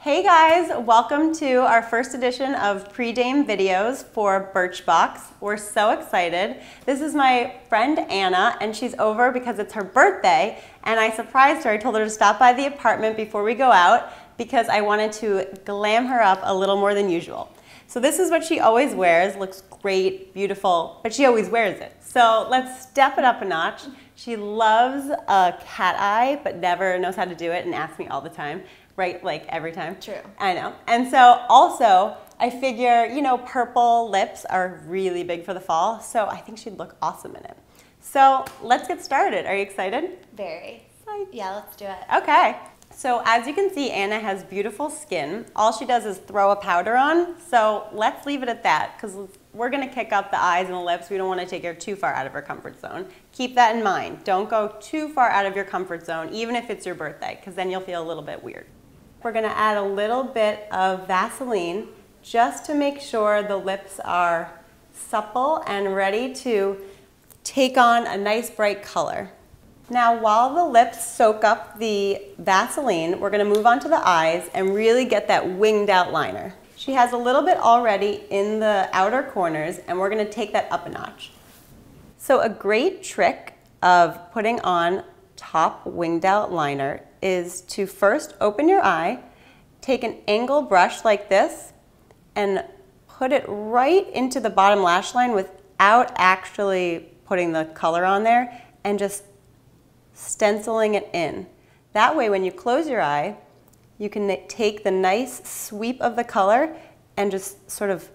Hey guys, welcome to our first edition of Pre-Dame videos for Birchbox. We're so excited. This is my friend Anna, and she's over because it's her birthday, and I surprised her. I told her to stop by the apartment before we go out because I wanted to glam her up a little more than usual. So this is what she always wears. Looks great, beautiful, but she always wears it. So let's step it up a notch. She loves a cat eye, but never knows how to do it and asks me all the time. Right, like every time. True. I know. And so also, I figure, you know, purple lips are really big for the fall, so I think she'd look awesome in it. So let's get started. Are you excited? Very. Yeah, let's do it. Okay. So as you can see, Anna has beautiful skin. All she does is throw a powder on, so let's leave it at that, because we're going to kick up the eyes and the lips. We don't want to take her too far out of her comfort zone. Keep that in mind. Don't go too far out of your comfort zone, even if it's your birthday, because then you'll feel a little bit weird. We're going to add a little bit of Vaseline just to make sure the lips are supple and ready to take on a nice bright color. Now while the lips soak up the Vaseline, we're going to move on to the eyes and really get that winged out liner. She has a little bit already in the outer corners, and we're going to take that up a notch. So a great trick of putting on top winged out liner is to first open your eye, take an angle brush like this, and put it right into the bottom lash line without actually putting the color on there, and just stenciling it in. That way when you close your eye, you can take the nice sweep of the color and just sort of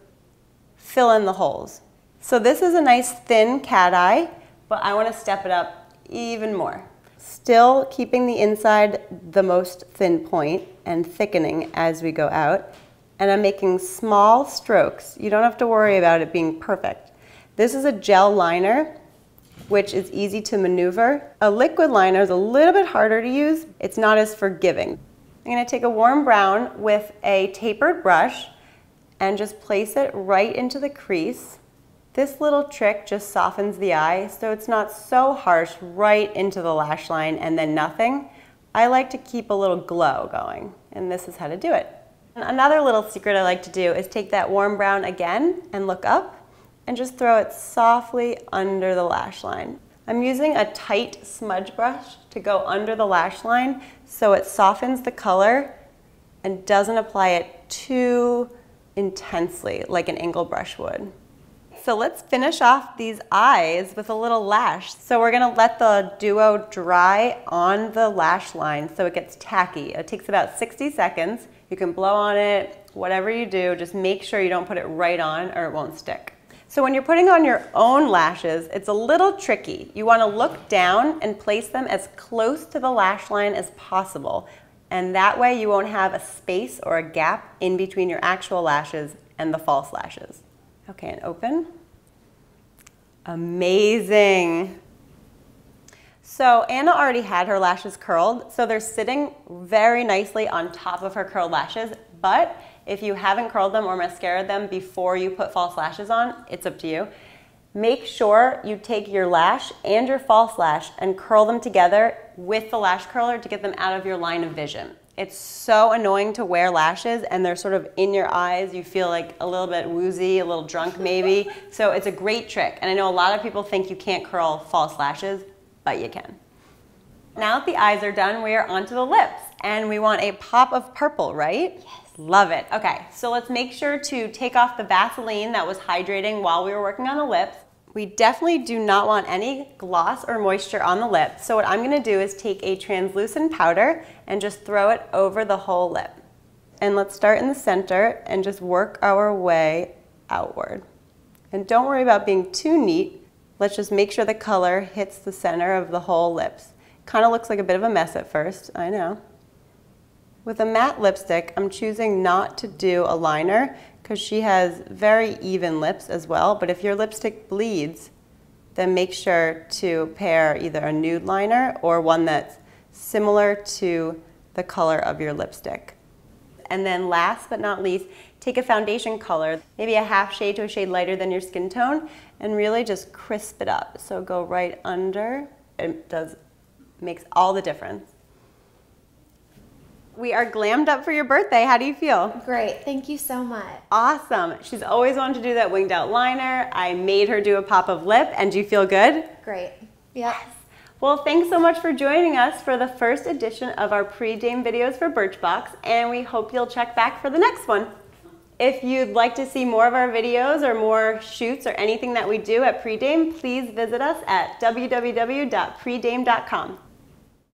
fill in the holes. So this is a nice thin cat eye, but I want to step it up even more. Still keeping the inside the most thin point and thickening as we go out. And I'm making small strokes. You don't have to worry about it being perfect. This is a gel liner, which is easy to maneuver. A liquid liner is a little bit harder to use. It's not as forgiving. I'm going to take a warm brown with a tapered brush and just place it right into the crease. This little trick just softens the eye, so it's not so harsh right into the lash line and then nothing. I like to keep a little glow going, and this is how to do it. Another little secret I like to do is take that warm brown again and look up and just throw it softly under the lash line. I'm using a tight smudge brush to go under the lash line so it softens the color and doesn't apply it too intensely like an angle brush would. So let's finish off these eyes with a little lash. So we're gonna let the duo dry on the lash line so it gets tacky. It takes about 60 seconds. You can blow on it, whatever you do, just make sure you don't put it right on or it won't stick. So when you're putting on your own lashes, it's a little tricky. You wanna look down and place them as close to the lash line as possible. And that way you won't have a space or a gap in between your actual lashes and the false lashes. Okay, and open. Amazing. So Anna already had her lashes curled, so they're sitting very nicely on top of her curled lashes, but if you haven't curled them or mascaraed them before you put false lashes on, it's up to you. Make sure you take your lash and your false lash and curl them together with the lash curler to get them out of your line of vision. It's so annoying to wear lashes and they're sort of in your eyes. You feel like a little bit woozy, a little drunk maybe. So it's a great trick. And I know a lot of people think you can't curl false lashes, but you can. Now that the eyes are done, we are onto the lips. And we want a pop of purple, right? Yes. Love it. Okay, so let's make sure to take off the Vaseline that was hydrating while we were working on the lips. We definitely do not want any gloss or moisture on the lip. So what I'm gonna do is take a translucent powder and just throw it over the whole lip. And let's start in the center and just work our way outward. And don't worry about being too neat. Let's just make sure the color hits the center of the whole lips. Kind of looks like a bit of a mess at first, I know. With a matte lipstick, I'm choosing not to do a liner because she has very even lips as well, but if your lipstick bleeds, then make sure to pair either a nude liner or one that's similar to the color of your lipstick. And then last but not least, take a foundation color, maybe a half shade to a shade lighter than your skin tone, and really just crisp it up. So go right under. It makes all the difference. We are glammed up for your birthday. How do you feel? Great. Thank you so much. Awesome. She's always wanted to do that winged out liner. I made her do a pop of lip, and do you feel good? Great. Yep. Well, thanks so much for joining us for the first edition of our pre-Dame videos for Birchbox, and we hope you'll check back for the next one. If you'd like to see more of our videos or more shoots or anything that we do at Pre-Dame, please visit us at www.predame.com.